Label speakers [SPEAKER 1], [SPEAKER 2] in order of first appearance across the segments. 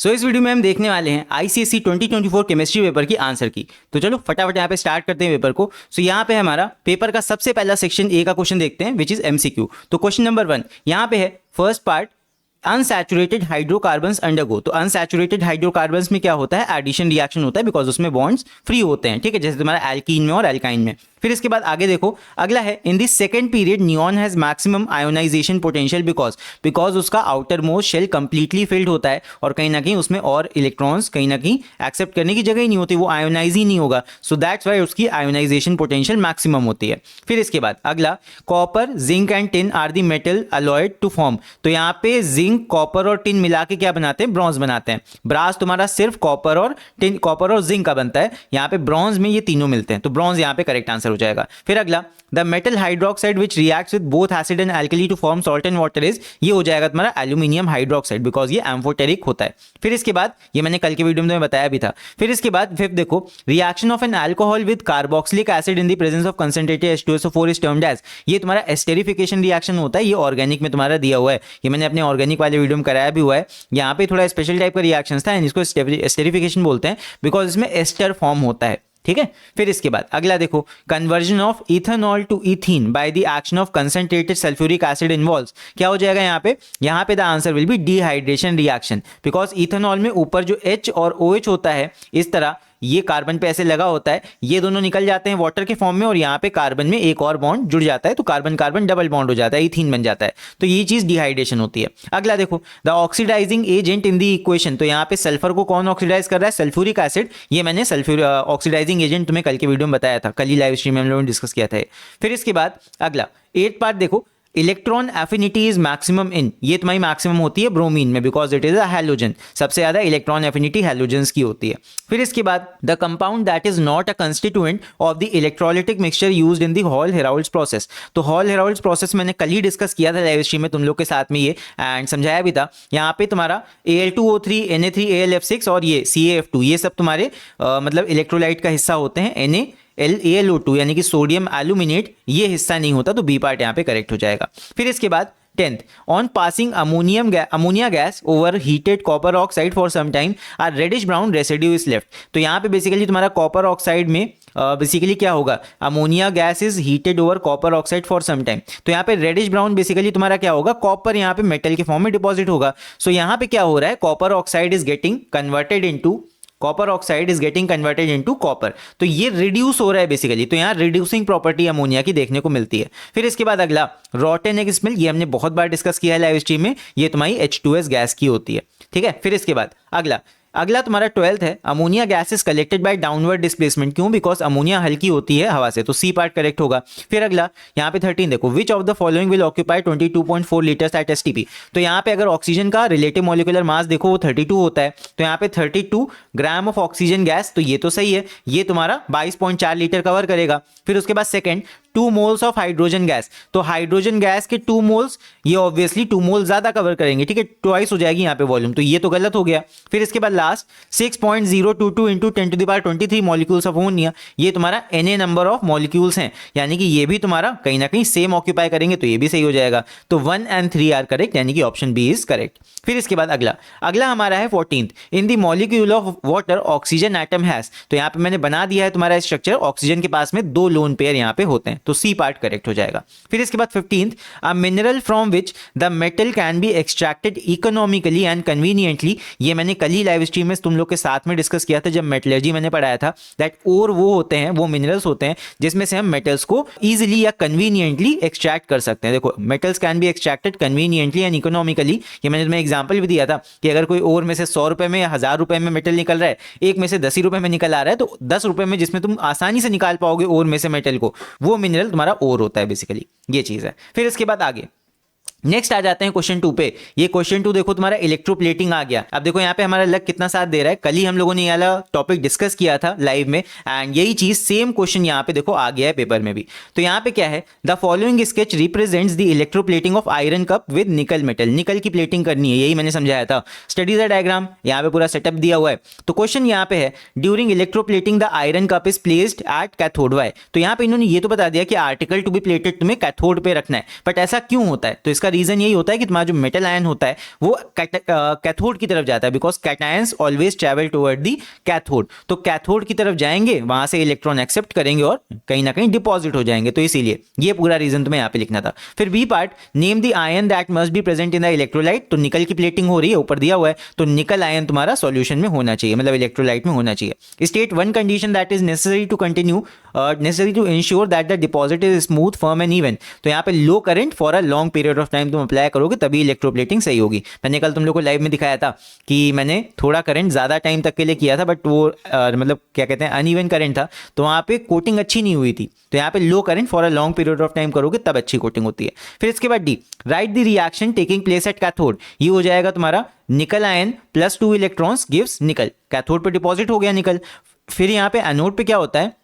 [SPEAKER 1] इस वीडियो में हम देखने वाले हैं आईसीएसई 2024 केमिस्ट्री पेपर की आंसर की। तो चलो फटाफट यहाँ पे स्टार्ट करते हैं पेपर को। यहाँ पे हमारा पेपर का सबसे पहला सेक्शन ए का क्वेश्चन देखते हैं विच इज एमसीक्यू। तो क्वेश्चन नंबर 1 यहाँ पे है first part, unsaturated hydrocarbons undergo. तो अनसैचुरेटेड हाइड्रोकार्बन्स में क्या होता है, एडिशन रिएक्शन होता है बिकॉज उसमें बॉन्ड्स फ्री होते हैं, ठीक है, जैसे तुम्हारा एल्कीन में और एल्काइन में। फिर इसके बाद आगे देखो, अगला है in this second period neon has maximum ionisation potential because उसका outermost shell completely filled होता है और कहीं ना कहीं उसमें और इलेक्ट्रॉन्स कहीं ना कहीं एक्सेप्ट करने की जगह ही नहीं होती, वो आयोनाइज ही नहीं होगा। सो दैट्स वाई उसकी आयोनाइजेशन पोटेंशियल मैक्सिमम होती है। फिर इसके बाद अगला, copper zinc and tin are the metal alloyed to form. तो यहाँ पे जिंक कॉपर और टिन मिला के क्या बनाते हैं, ब्रॉन्ज बनाते हैं। ब्रास तुम्हारा सिर्फ कॉपर और टिन, कॉपर और जिंक का बनता है, यहाँ पे ब्रॉन्ज में ये तीनों मिलते हैं, तो ब्रॉन्ज यहाँ पे करेक्ट आंसर हो जाएगा। फिर अगला, the metal hydroxide which reacts with both acid and alkali to form salt and water is, ये हो जाएगा तुम्हारा एल्यूमिनियम हाइड्रोक्साइड बिकॉज ये एम्फोटेरिक होता है। फिर इसके बाद ये मैंने कल के वीडियो में बताया भी था। फिर इसके बाद फिफ्थ देखो, reaction of an alcohol with carboxylic acid in the presence of concentrated H2SO4 is termed as, ये तुम्हारा एस्टेरिफिकेशन रिएक्शन होता है, ये ऑर्गेनिक में तुम्हारा दिया हुआ है, ये मैंने अपने ऑर्गेनिक वाले वीडियो में कराया भी हुआ है। यहाँ पे थोड़ा स्पेशल टाइप का रिएक्शन था, इसको एस्टेरिफिकेशन बोलते हैं बिकॉज इसमें एस्टर फॉर्म होता है, ठीक है। फिर इसके बाद अगला देखो, conversion of ethanol to ethene by the action of concentrated sulphuric acid involves, क्या हो जाएगा यहाँ पे the answer will be dehydration reaction because ethanol में ऊपर जो H और OH होता है, इस तरह ये कार्बन पे ऐसे लगा होता है, ये दोनों निकल जाते हैं वाटर के फॉर्म में और यहाँ पे कार्बन में एक और बॉन्ड जुड़ जाता है, तो कार्बन कार्बन डबल बॉन्ड हो जाता है, इथीन बन जाता है, तो ये चीज डिहाइड्रेशन होती है। अगला देखो, the oxidising agent in the equation, तो यहाँ पे सल्फर को कौन ऑक्सीडाइज कर रहा है, सल्फ्यूरिक एसिड, ये मैंने सल्फ्यूर ऑक्सीडाइजिंग एजेंट तुम्हें कल के वीडियो में बताया था, कल ही लाइव स्ट्रीम में हम लोगों ने डिस्कस किया था। फिर इसके बाद अगला 8th पार्ट देखो, electron affinity is maximum in, ये तुम्हारी मैक्सिमम होती है ब्रोमीन में because it is a halogen, सबसे ज्यादा इलेक्ट्रॉन एफिनिटी हैलोजेंस की होती है। फिर इसके बाद the compound that is not a constituent of the electrolytic mixture used in the Hall Heroult's process. तो हॉल हेराल्ड्स प्रोसेस मैंने कल ही डिस्कस किया था लाइव स्ट्रीम में तुम लोग के साथ में ये, एंड समझाया भी था। यहाँ पे तुम्हारा Al2O3 Na3Alf6 और ये CaF2, ये सब तुम्हारे मतलब इलेक्ट्रोलाइट का हिस्सा होते हैं। AlO2 यानी कि सोडियम एल्यूमिनेट, ये हिस्सा नहीं होता, तो बी पार्ट यहाँ पे करेक्ट हो जाएगा। फिर इसके बाद 10th, on passing ammonia gas over heated copper oxide for some time a reddish brown residue is left. तो यहाँ पे बेसिकली तुम्हारा कॉपर ऑक्साइड में बेसिकली क्या होगा, ammonia gas is heated over copper oxide for some time, तो यहाँ पे रेडिश ब्राउन बेसिकली तुम्हारा क्या होगा, कॉपर यहाँ पे मेटल के फॉर्म में डिपॉजिट होगा। सो यहाँ पे क्या हो रहा है, copper oxide is getting converted into copper, तो ये रिड्यूस हो रहा है बेसिकली, तो यहाँ रिड्यूसिंग प्रॉपर्टी अमोनिया की देखने को मिलती है। फिर इसके बाद अगला, रॉटन एग स्मेल, ये हमने बहुत बार डिस्कस किया है लाइव स्ट्रीम में, ये तुम्हारी H2S गैस की होती है, ठीक है। फिर इसके बाद अगला तुम्हारा 12th है, ammonia gas is collected by downward displacement, क्यों, बिकॉज अमोनिया हल्की होती है हवा से, तो सी पार्ट करेक्ट होगा। फिर अगला यहाँ पे 13 देखो, which of the following will occupy 22.4 litres at STP। तो यहाँ पे अगर ऑक्सीजन का रिलेटिव मॉलिक्यूलर मास देखो वो 32 होता है, तो यहाँ पे 32 ग्राम ऑफ ऑक्सीजन गैस, तो ये तो सही है, ये तुम्हारा 22.4 लीटर कवर करेगा। फिर उसके बाद second, 2 moles of hydrogen gas, तो हाइड्रोजन गैस के 2 मोल्स, ये ऑब्वियसली 2 मोल ज्यादा कवर करेंगे, ठीक है, ट्वाइस हो जाएगी यहाँ पे वॉल्यूम, तो ये तो गलत हो गया। फिर इसके बाद last 6.022 into 10⁻23 molecules of ammonia, ये तुम्हारा Na नंबर ऑफ मॉलिक्यूल्स हैं, यानी कि ये भी तुम्हारा कहीं ना कहीं सेम ऑक्यूपाई करेंगे, तो ये भी सही हो जाएगा। तो 1 and 3 आर करेक्ट, यानी कि ऑप्शन बी इज करेक्ट। फिर इसके बाद अगला हमारा है 14th, in the molecule of water oxygen atom has, तो यहाँ पे मैंने बना दिया है तुम्हारा स्ट्रक्चर, ऑक्सीजन के पास में 2 लोन पेयर यहाँ पे होते हैं, तो सी पार्ट करेक्ट हो जाएगा। फिर इसके बाद 15th, a mineral from which the metal can be extracted economically and conveniently, ये मैंने कल ही लाइव स्ट्रीम में तुम लोग के साथ में डिस्कस किया था जब मेटलर्जी मैंने पढ़ाया था, दैट ओर वो होते हैं, वो मिनरल्स होते हैं जिसमें से हम मेटल्स को इजीली या कन्वीनियंटली एक्सट्रैक्ट कर सकते हैं। देखो, metals can be extracted conveniently and economically, ये मैंने तुम्हें एग्जांपल भी दिया था कि अगर कोई और में से 100 रुपए में या 1000 रुपए में मेटल निकल रहा है, एक में से 10 ही रुपए में निकल आ रहा है, तो 10 रुपए में जिसमें तुम आसानी से निकाल पाओगे और में से मेटल को, वो मिनरल तुम्हारा और होता है बेसिकली, ये चीज है। फिर इसके बाद आगे नेक्स्ट आ जाते हैं क्वेश्चन 2 पे। ये क्वेश्चन 2 देखो तुम्हारा इलेक्ट्रोप्लेटिंग आ गया। अब देखो यहाँ पे हमारा लक कितना साथ दे रहा है, कल ही हम लोगों ने ये वाला टॉपिक डिस्कस किया था लाइव में, एंड यही चीज सेम क्वेश्चन यहाँ पे देखो आ गया है पेपर में भी। तो यहाँ पे क्या है, the following sketch represents the electroplating of iron cup with nickel metal, निकल की प्लेटिंग करनी है, यही मैंने समझाया था। स्टडी द डायग्राम, यहाँ पे पूरा सेटअप दिया हुआ है। तो क्वेश्चन यहाँ पे है, during electroplating the iron cup is placed at cathode Y. तो यहाँ पे इन्होंने ये तो बता दिया कि आर्टिकल टू बी प्लेटेड तुम्हें कैथोड पे रखना है, बट ऐसा क्यों होता है, तो इसका रीजन यही होता है कि तुम्हारा जो मेटल आयन होता है वो कैथोड की तरफ जाता है, because cations always travel toward the cathode. तो कैथोड की तरफ जाएंगे, वहां से इलेक्ट्रॉन एक्सेप्ट करेंगे और कहीं ना कहीं डिपॉजिट हो जाएंगे, तो इसीलिए ये पूरा रीजन तुम्हें यहाँ पे लिखना था। फिर B part, name the ion that must be present in the electrolyte. तो निकल की प्लेटिंग हो रही है, ऊपर दिया हुआ है, तो निकल आयन तुम्हारा सॉल्यूशन में होना चाहिए, मतलब इलेक्ट्रोलाइट में होना चाहिए। State one condition that is necessary to continue, necessary to ensure that the deposit is smooth, firm and even. तो यहाँ पे low current for a long period of time तुम अप्लाई करोगे तभी इलेक्ट्रोप्लेटिंग सही होगी। मैंने कल तुम लोग को लाइव में दिखाया था कि मैंने थोड़ा करंट ज्यादा टाइम तक के लिए किया था, बट वो मतलब क्या कहते हैं अनइवन करंट था, तो वहाँ पे कोटिंग अच्छी नहीं हुई थी। तो यहाँ पे low current for a long period of time करोगे तब अच्छी कोटिंग होती है। फिर इसके बाद D, write the reaction taking place at cathode. ये हो जाएगा तुम्हारा nickel ion plus 2 electrons gives nickel, cathode पे डिपॉजिट हो गया निकल। फिर यहाँ पे एनोड पे क्या होता है,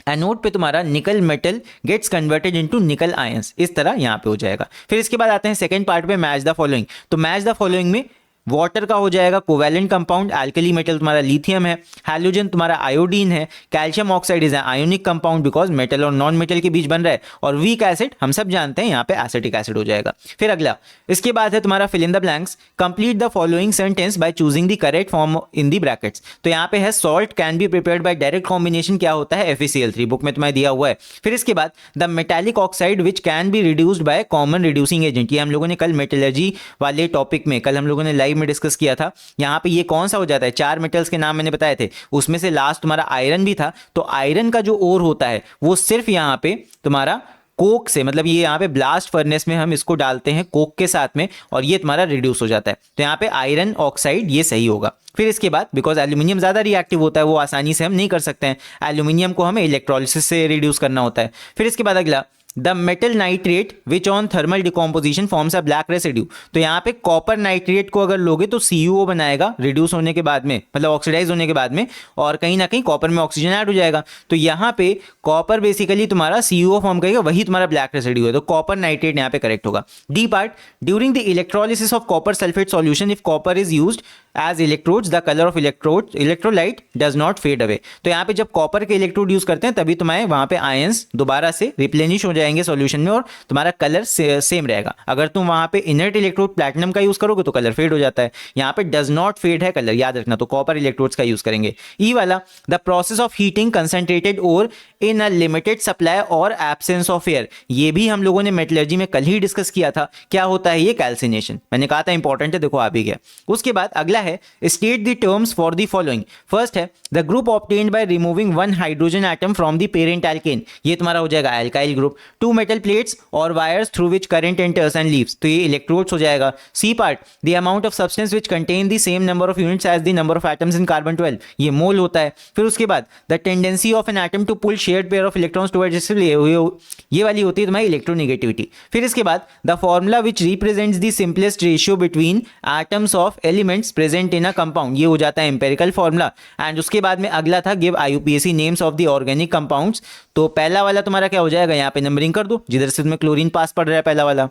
[SPEAKER 1] एनोड पे तुम्हारा nickel metal gets converted into nickel ions, इस तरह यहाँ पे हो जाएगा। फिर इसके बाद आते हैं सेकंड पार्ट पे, मैच द फॉलोइंग। तो मैच द फॉलोइंग में वाटर का हो जाएगा कोवैलेंट कंपाउंड, अल्कली मेटल तुम्हारा लिथियम है, हैलोजन तुम्हारा आयोडीन है, calcium oxide is ionic compound because metal और नॉन मेटल के बीच बन रहा है, और वीक एसिड हम सब जानते हैं यहाँ पे एसिटिक एसिड हो जाएगा। फिर अगला इसके बाद है तुम्हारा fill in the blanks, complete the following sentence by choosing the correct form in the brackets. तो यहाँ पे है salt can be prepared by direct combination, क्या होता है FeCl3, बुक में तुम्हें दिया हुआ है। फिर इसके बाद the metallic oxide which can be reduced by common reducing agent, ये हम लोगों ने कल मेटलर्जी वाले टॉपिक में, कल हम लोगों ने लाइव में डिस्कस किया था। यहाँ पे ये कौन सा हो जाता है, 4 मेटल्स के नाम मैंने बताए थे, उसमें से लास्ट तुम्हारा आयरन भी था। तो आयरन का जो ओर होता है वो सिर्फ यहाँ पे तुम्हारा कोक से, मतलब ये यहाँ पे ब्लास्ट फर्नेस में हम इसको डालते हैं कोक के साथ में, और ये तुम्हारा रिड्यूस हो जाता है। तो यहाँ पे आयरन ऑक्साइड ये सही होगा। फिर इसके बाद बिकॉज एल्यूमिनियम ज्यादा रिएक्टिव होता है, वो आसानी से हम नहीं कर सकते हैं, एल्यूमिनियम को हमें इलेक्ट्रोलिसिस से रिड्यूस करना होता है। फिर इसके बाद अगला the metal nitrate which on thermal decomposition forms a black residue. तो यहाँ पे कॉपर नाइट्रेट को अगर लोगे तो CuO बनाएगा रिड्यूस होने के बाद में, मतलब ऑक्सीडाइज होने के बाद में, और कहीं ना कहीं कॉपर में ऑक्सीजन ऐड हो जाएगा। तो यहाँ पे कॉपर बेसिकली तुम्हारा CuO फॉर्म करेगा, वही तुम्हारा ब्लैक रेसिड्यू है, तो कॉपर नाइट्रेट यहाँ पे करेक्ट होगा। D part, during the electrolysis of copper sulphate solution if copper is used as electrodes the colour of electrolyte does not fade away. तो यहाँ पे जब कॉपर के इलेक्ट्रोड यूज करते हैं तभी तुम्हारे वहां पे आयंस दोबारा से रिप्लेनिश हो जाएंगे सॉल्यूशन में और तुम्हारा कलर सेम रहेगा। अगर तुम वहां पे इनर्ट इलेक्ट्रोड प्लैटिनम का यूज करोगे तो कलर फेड हो जाता है, यहाँ पे डज नॉट फेड है कलर, याद रखना, तो कॉपर इलेक्ट्रोड्स का यूज करेंगे। ई वाला, the process of heating concentrated ore in a limited supply और एब्सेंस ऑफ एयर, ये भी हम लोगों ने मेटलर्जी में कल ही डिस्कस किया था। क्या होता है ये, कैल्सिनेशन, मैंने कहा था इंपॉर्टेंट है, देखो आ भी गया। उसके बाद अगला है state the terms for the following. First है the group obtained by removing 1 hydrogen atom from the parent alkane, ये तुम्हारा हो जाएगा एल्काइल ग्रुप। 2 मेटल प्लेट्स और wires through which current enters and leaves, तो ये इलेक्ट्रोड्स हो जाएगा। C part, the amount of substance which contain the same number of units as the number of atoms in carbon 12, ये mole होता है। फिर उसके बाद the tendency of an atom to pull shared pair of electrons towards, ये वाली होती है तुम्हारी इलेक्ट्रोनेगेटिविटी। फिर इसके बाद the formula which represents the simplest ratio between atoms of elements present in a compound, ये हो जाता है एम्पेरिकल फॉर्मूला। एंड उसके बाद में अगला था give IUPAC names of the organic compounds. तो पहला वाला तुम्हारा क्या हो जाएगा, यहाँ पे नंबरिंग कर दो, जिधर से तुम्हें क्लोरीन पास पड़ रहा है पहला वाला,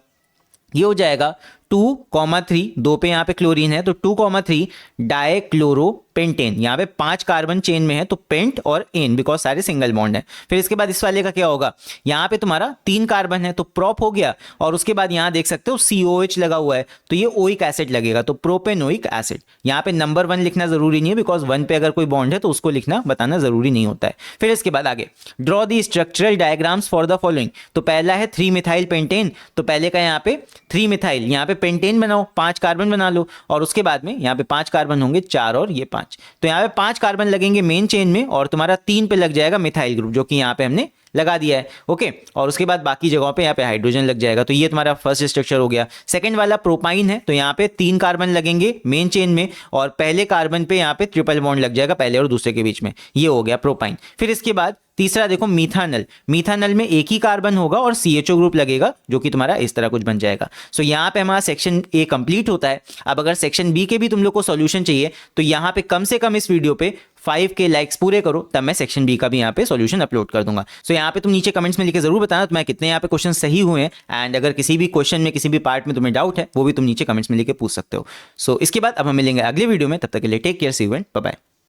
[SPEAKER 1] ये हो जाएगा 2,3, 2 पे यहाँ पे क्लोरीन है तो 2,3 डाइक्लोरोपेंटेन, यहाँ पे 5 कार्बन चेन में है तो पेंट और एन, बिकॉज सारे सिंगल बॉन्ड है। फिर इसके बाद इस वाले का क्या होगा, यहाँ पे तुम्हारा 3 कार्बन है तो प्रोप हो गया, और उसके बाद यहाँ देख सकते हो COH लगा हुआ है तो ये ओइक एसिड लगेगा, तो प्रोपेनोइक एसिड। यहाँ पे नंबर 1 लिखना जरूरी नहीं है, बिकॉज 1 पे अगर कोई बॉन्ड है तो उसको लिखना बताना जरूरी नहीं होता है। फिर इसके बाद आगे draw the structural diagrams for the following. तो पहला है 3 मिथाइल पेंटेन, तो पहले का यहाँ पे 3 मिथाइल, यहाँ पे पेंटेन बनाओ, 5 कार्बन बना लो, और उसके बाद में यहाँ पे 5 कार्बन होंगे, 4 और ये 5, तो यहाँ पे 5 कार्बन लगेंगे मेन चेन में, और तुम्हारा 3 पे लग जाएगा मिथाइल ग्रुप जो कि यहाँ पे हमने लगा दिया है। ओके, और उसके बाद बाकी जगहों पे यहाँ पे हाइड्रोजन लग जाएगा। तो ये तुम्हारा फर्स्ट स्ट्रक्चर हो गया। सेकंड वाला प्रोपाइन है, तो यहाँ पे 3 कार्बन लगेंगे मेन चेन में, और पहले कार्बन पे यहाँ पे ट्रिपल बॉन्ड लग जाएगा पहले और दूसरे के बीच में, ये हो गया प्रोपाइन। फिर इसके बाद तीसरा देखो मीथानल, मीथानल में एक ही कार्बन होगा और CHO ग्रुप लगेगा जो कि तुम्हारा इस तरह कुछ बन जाएगा। सो यहाँ पे हमारा सेक्शन A कंप्लीट होता है। अब अगर सेक्शन B के भी तुम लोग को सॉल्यूशन चाहिए तो यहाँ पे कम से कम इस वीडियो पे 5K लाइक्स पूरे करो, तब मैं सेक्शन B का भी यहाँ पे सॉल्यूशन अपलोड कर दूंगा। सो यहाँ पे तुम नीचे कमेंट्स में लिख के जरूर बताना तुम्हें कितने यहाँ पे क्वेश्चन सही हुए हैं, एंड अगर किसी भी क्वेश्चन में किसी भी पार्ट में तुम्हें डाउट है वो भी तुम नीचे कमेंट्स में लिख के पूछ सकते हो। सो इसके बाद अब हम मिलेंगे अगले वीडियो में, तब तक के लिए take care, see you and bye bye.